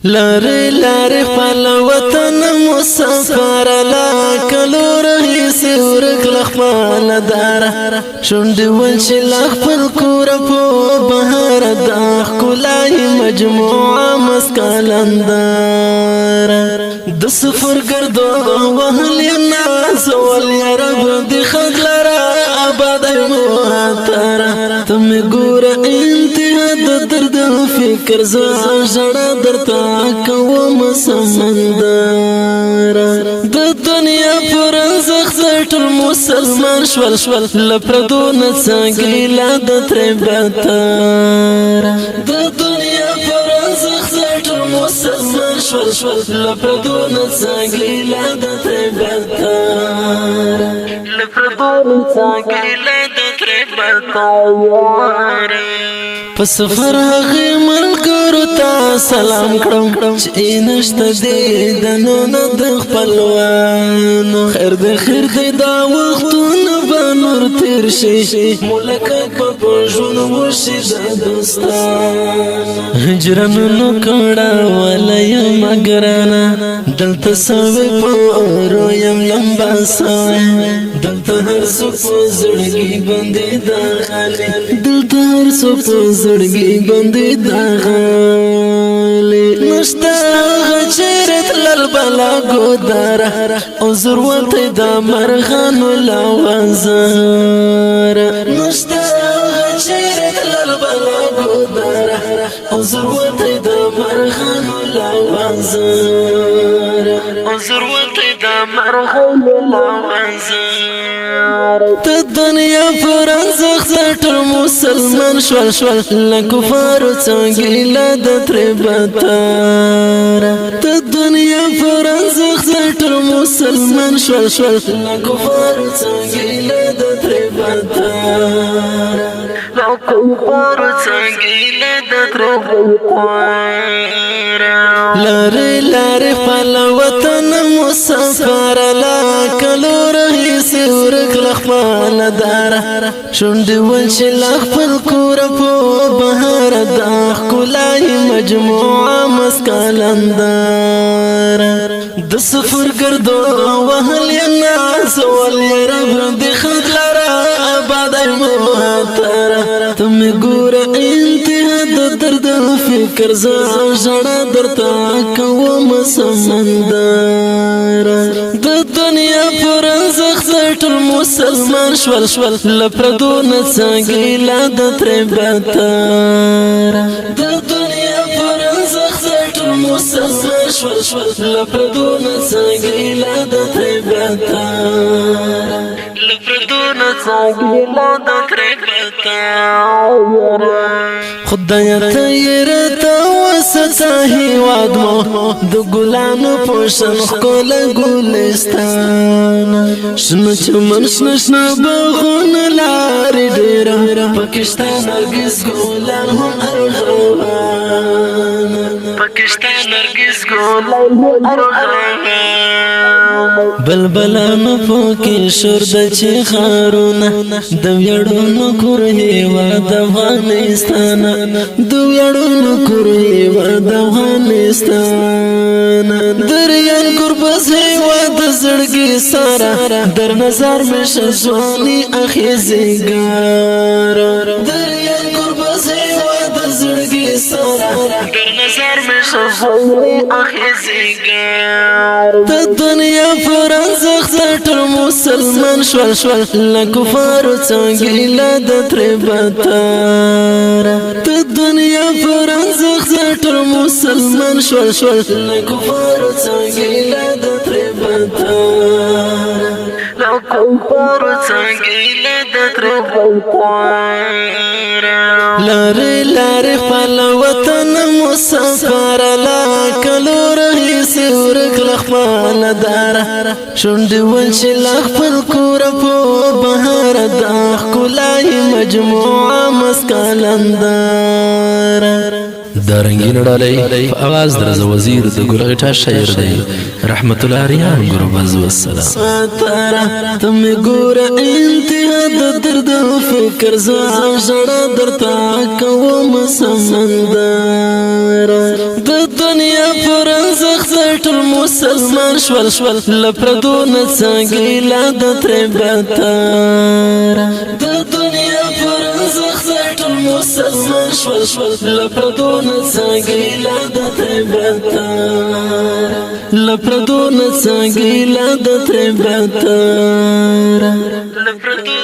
لاري لاري خپل وطن مسافر لا کلو رئیس ورک لخپل دار شوند ول چې لخپل کور په بهر د خلای مجموعه مسکلندار د سفر ګرځو وهل الناس ول يا رب دي خدلرا ابد مواتر تم ګور انتها د درد فکر زړه درته کوم سمندر د دنیا پر زخزټ مسلمان شول لپردو نڅنګیلا د تربتر د دنیا پر زخزټ مسلمان شول لپردو نڅنګیلا د تربتر لپردو نڅنګیلا د تربتر په سفر هغه ملګرو ته سلام کړم چې نشته دې د نن د خپلوانو خیر دې دا وختونه به نور تیر شي ملکت په ژوند وشي د دوستان هجران نو کړه ولای مګرانا دلته سوي په اورو يم لمبا سوي دلته هر څه په زړګي باندې دا خالي دلته هر څه په زړګي باندې دا خالي نشته غچرت للبلا ګودار او ضرورت د مرغانو لاوازار نشته غچرت للبلا ګودار او ضرورت د مرغانو لاوازار او ضرورت د مرغانو لاوازار ته دنیا پر زخزټ مسلمان شول لکفار څنګه د تربتر ته دنیا پر زخزټ مسلمان شول لکفار څنګه د تربتر لکفار څنګه د تربتر لاري لاري خپل وطن مسافر لا کلو رئیس ورک لخپل دار شوند ول چې لخپل کور په بهر د خلای مجموعه مسکلندار د سفر ګرځو وهل الناس ول يا رب دي خدلرا ابد مواتر تم ګور انتها د درد فکر زړه درته کوم سمندر د دنیا پر زخزټ مسلمان شول لپردو نڅنګیلا د تربتر د دنیا پر زخزټ مسلمان شول لپردو نڅنګیلا د تربتر لپردو نڅنګیلا د تربتر خدای ته يرته وسته هیواد مو د ګلانو پوشن خپل ګلستان شنو چمن شنه بغون لار ډیر پاکستان نرګس ګلان هم ارغوان پاکستان نرګس ګلان هم ارغوان بلبلانو پوکې شور د چې خارونه د ویړونو کور هیواد افغانستان د ویړونو کور هیواد افغانستان دریان قربس هیواد زړګي سارا در نظر مشه ځواني اخیزګار دریان قربس هیواد زړګي سارا در نظر مشه ځواني اخیزګار د دنیا پر زخزټ مسلمان شول لکفار څنګه د تربتر د دنیا پر زخزټ مسلمان شول لکفار څنګه د تربتر لکفار څنګه د تربتر لاري لاري خپل وطن مسافر لا کلو رئیس ورک لخپل دار شوند ول چې لخپل کور په بهر د خلای مجموعه مسکلندار دارنګین ډالۍ په اواز درز وزیر د ګلغټا شاعر دی رحمت الله ریان ګربز والسلام ستاره تم ګور انتها د درد فکر زړه زړه درتا کوم سمندر د دنیا پر زخ ټول مسلمان شول لپردو نڅنګي لا د تربتار د دنیا پر زخ ټول مسلمان شول لپردو نڅنګي لا د تربتار لپردو نڅنګي لا د تربتار لپردو